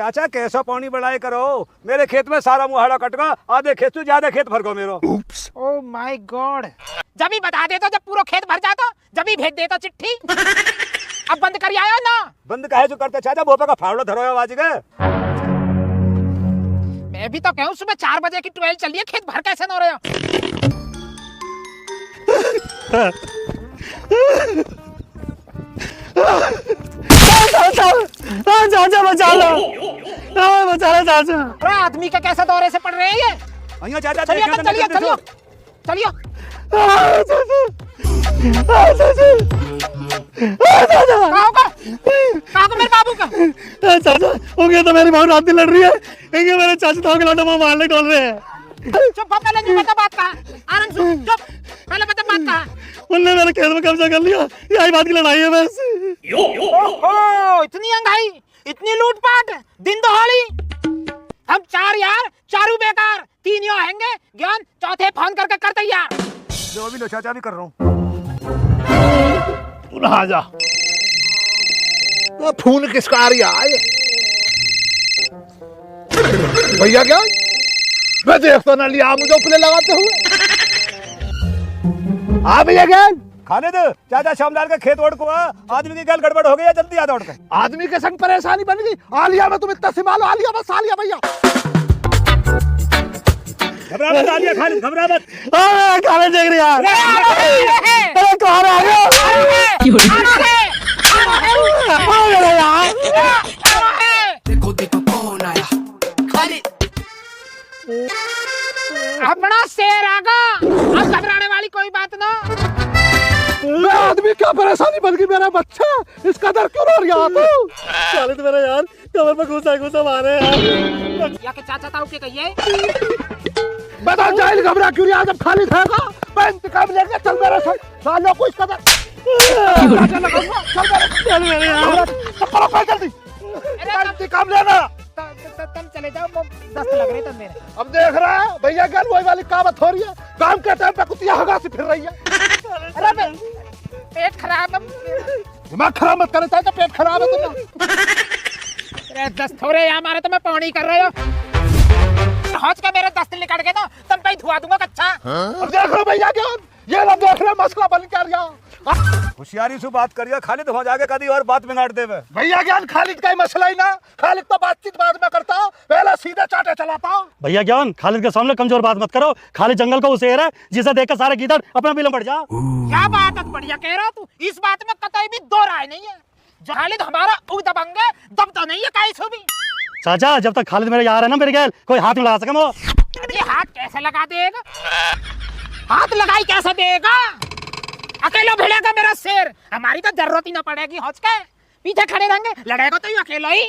चाचा कैसा पानी बढ़ाए करो, मेरे खेत में सारा मुहाड़ा कट गया, आधे खेत से ज्यादा खेत भर गो मेरो। ओह माय गॉड, जब ही बता देता जब पूरा खेत भर जाता, जब ही भेज देता चिट्ठी। अब बंद कर आयो ना। बंद काहे जो करते चाचा, भोपा का फावड़ा धरो आवाज गए। मैं भी तो कहूँ सुबह 4 बजे की 12 चलिए, खेत भर कैसे न हो रहे हो। चाचा बचा लो, बचा लो चाचा। अरे आदमी का कैसे दौरे से पड़ रहे हैं ये। चाचा चलिए चलिए चलिए चलिए। मेरे बाबू का चाचा हो गया तो मेरी बहुत रात दिन लड़ रही है, मेरे चाचा तो लौटा मारने डोल रहे हैं। चुप, पहले नहीं बता बात का, आराम से चुप, पहले बता बात का। उनने मेरे खेत में कब्जा कर लिया, यही बात की लड़ाई है बस। ओहो, इतनी अंगाई, इतनी लूटपाट, दिन दहाड़ी। हम 4 यार, चारू बेकार, 3 यो आएंगे, ज्ञान चौथे फोन करके कर तैयार। जो भी लो चाचा भी कर रहा हूँ। आ जा। फोन किसका आ रहा है भैया? क्या मैं देखता ना लिया मुझे उपले लगाते हुए। हाँ भैया क्या खालिद, चाचा शामलाल के खेत ओढ़ को आदमी की गल गड़बड़ हो गई है, जल्दी आ दौड़ के। आदमी के संग परेशानी बन गई। आलिया में तुम इतना संभालो, आलिया बस, आलिया भैया। घबरा मत आलिया, खालिद घबरा मत। खाने देख रहे यार, अरे कौन आ गया? देखो देखो कौन आया, खालिद। अपना शेर आगा, अब घबराने वाली कोई बात ना। मैं आदमी क्या परेशानी बन गई, मेरा बच्चा इसका दर क्यों रो रहा तू? खालिद मेरा यार कमर पे घुसा मारे यार। या के चाचा ताऊ के कहिए। बता जाइल घबरा क्यों रहा जब खाली थागा? मैं इंतकाम लेके चल मेरे से, सालों को इसका दर। चल मेरे यार, पकड़ो पैर जल्दी, इंतकाम लेना। तुम चले जाओ, दस्त लग रहे थे मेरे। अब देख रहा है भैया क्या वही वाली कहावत हो रही है, काम के टाइम पे कुतिया हगा से फिर रही है। अरे पेट खराब है, दिमाग खराब मत करे, चाचा पेट खराब है तुम्हारा। अरे दस्त हो रहे हैं हमारे, तो मैं पानी कर रहे हो। हौज के मेरे दस्त निकल गए ना, तुम पे धुआ दूंगा कच्चा। अब देख रहे भैया क्या, ये लोग देख रहे मसला बन कर गया। होशियारी से बात करिए खालिद, हो जाके कभी और बात बिगाड़ देवे। भैया ज्ञान खालिद का ही मसला ही ना, खालिद तो बातचीत बाद में करता, पहले सीधे चाटे चलाता। भैया ज्ञान खालिद के सामने कमजोर बात मत करो, खालिद जंगल का शेर है जिसे देखकर सारे गीदड़ अपना बिलम पड़ जा। क्या बात है, बढ़िया कह रहा तू, इस बात में कतई भी दो राय नहीं है। जो खालिद हमारा दबंग है, दब तो नहीं है काई भी। चाचा जब तक खालिद मेरे यार है ना मेरे गैल, कोई हाथ में लगा सके वो। ये हाथ कैसे लगा देगा, हाथ लगाई कैसे देगा? अकेला भिड़ेगा मेरा शेर, हमारी तो जरूरत ही ना पड़ेगी। हौज के पीछे खड़े रहेंगे, लड़ेगा तो अकेला ही।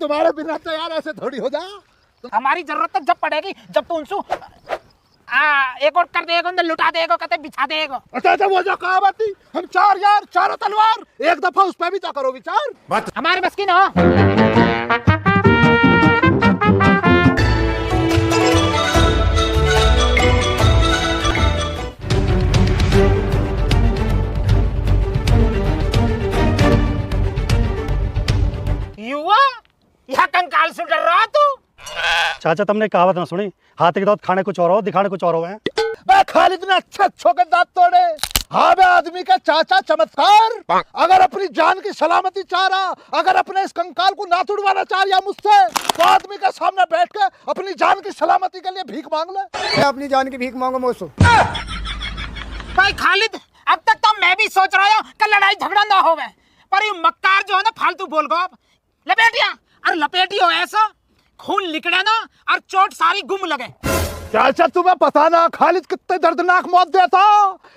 तुम्हारे बिना तो यार ऐसे थोड़ी हो जा। हमारी जरूरत तो जब पड़ेगी जब तू उनसे एक और कर देगा, लुटा देगा, कहते बिछा देगा। अच्छा वो जो कहावत थी, हम 4 यार चारों तलवार, एक दफा उस पर भी तो करो विचार। हमारे बस की ना। युवा यह कंकाल से डर रहा तू? चाचा तुमने कहावत ना सुनी, हाथी के दांत खाने कुछ और हो, दिखाने कुछ और हो हैं। मैं खालिद ने अच्छे के दांत तोड़े। हाँ मैं आदमी का चाचा चमत्कार, अगर अपनी जान की सलामती चाह रहा, अगर अपने इस कंकाल को ना तुड़वाना चाह रहा मुझसे, तो आदमी के सामने बैठ के अपनी जान की सलामती के लिए भीख मांग ले। मैं अपनी जान की भीख मांगो मुझसे। भाई खालिद, अब तक तो मैं भी सोच रहा हूँ कि लड़ाई झगड़ा ना होवे, पर ये मक्कार जो है ना फालतू बोल गो। अब लपेटिया, अरे लपेटियो ऐसा खून निकले ना और चोट सारी गुम लगे। चाचा तुम्हें पता ना खालिद कितने दर्दनाक मौत देता,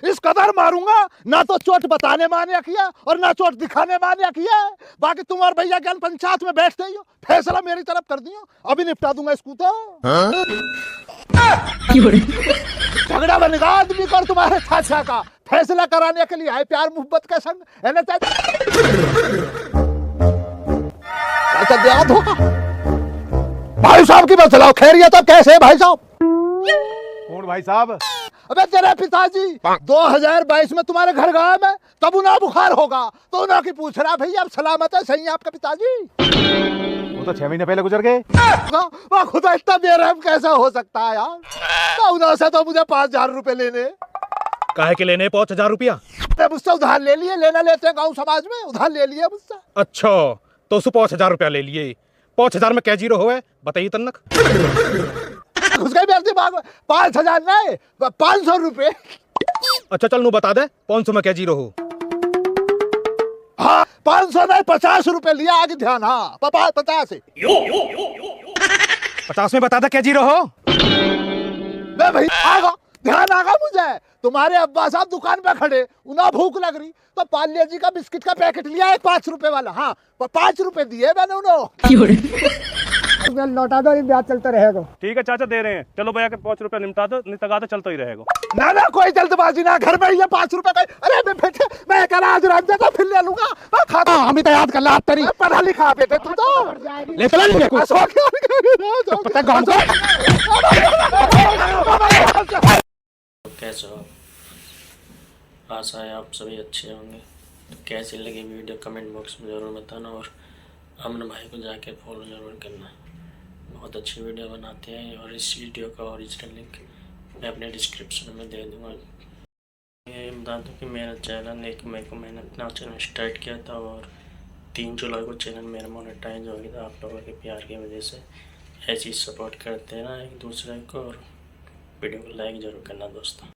इस कदर मारूंगा ना तो चोट बताने माने किया और ना चोट दिखाने माने किया। बाकी तुम और भैया ज्ञान पंचायत में बैठते ही हो, फैसला मेरी तरफ कर दियो, अभी निपटा दूंगा इसको। तो झगड़ा बनेगा आदमी को और तुम्हारे चाचा का, फैसला कराने के लिए आए प्यार मोहब्बत के संग, है ना चाचा? याद होगा भाई साहब की बात चलाओ, खैरियत अब कैसे है भाई साहब? कौन भाई साहब? अबे तेरे पिताजी 2022 में तुम्हारे घर गया मैं, तब उन्हें बुखार होगा तो उन्हें की पूछ रहा भैया अब सलामत है, सही है आपका पिताजी? वो तो 6 महीने पहले गुजर गए। वाह खुदा, इतना बेरहम कैसे हो सकता है यार? तो उन्होंने से तो मुझे 5,000 रुपए लेने। काहे के लेने 5,000 रुपया? मुझसे उधार ले लिए, लेना लेते हैं गाँव समाज में, उधार ले लिए मुझसे। अच्छा, तो उसको 5,000 रुपया ले लिए। 5,000 में क्या जीरो हो है बताइए तन्नक। घुस गई मेरे दिमाग में। 5,000 नहीं, 500 रुपए। अच्छा चल नू बता दे 500 में क्या जीरो हो। हाँ 500 नहीं, 50 रुपए लिया, आगे ध्यान। हाँ 50। 50 में बता दे क्या जीरो हो। मैं भाई आगा, ध्यान आगा मुझे। तुम्हारे अब्बा साहब दुकान पे खड़े, उन्हें भूख लग रही तो पार्ले जी का बिस्किट का पैकेट लिया एक 5 रुपए वाला। हाँ 5 रुपए दिए मैंने उन्हें। लौटा दो, ब्याज चलता रहेगा। ठीक है चाचा, दे रहे हैं। चलो भैया के 5 रुपया निपटा दो, नितगा दो, चलता ही रहेगा। ना ना कोई जल्दबाजी ना, घर में ये 5 रुपए का। अरे मैं बेटे, मैं कल आज रात जाता फिर ले लूंगा। मैं खाता हम ही तो याद कर ला तेरी। पढ़ा लिखा बेटे तू तो ले चला नहीं कुछ कैसे हो? आशा है आप सभी अच्छे होंगे। तो कैसी लगी वीडियो कमेंट बॉक्स में ज़रूर बताना, और अमन भाई को जाके फॉलो ज़रूर करना। बहुत अच्छी वीडियो बनाते हैं, और इस वीडियो का ओरिजिनल लिंक मैं अपने डिस्क्रिप्शन में दे दूँगा। ये बता दूँ कि मेरा चैनल 1 मई को मैंने अपना चैनल स्टार्ट किया था, और 3 जुलाई को चैनल मेरा मोनेटाइज हो गया था। आप लोगों के प्यार की वजह से ऐसी सपोर्ट करते रहना एक दूसरे को, और वीडियो को लाइक ज़रूर करना दोस्तों।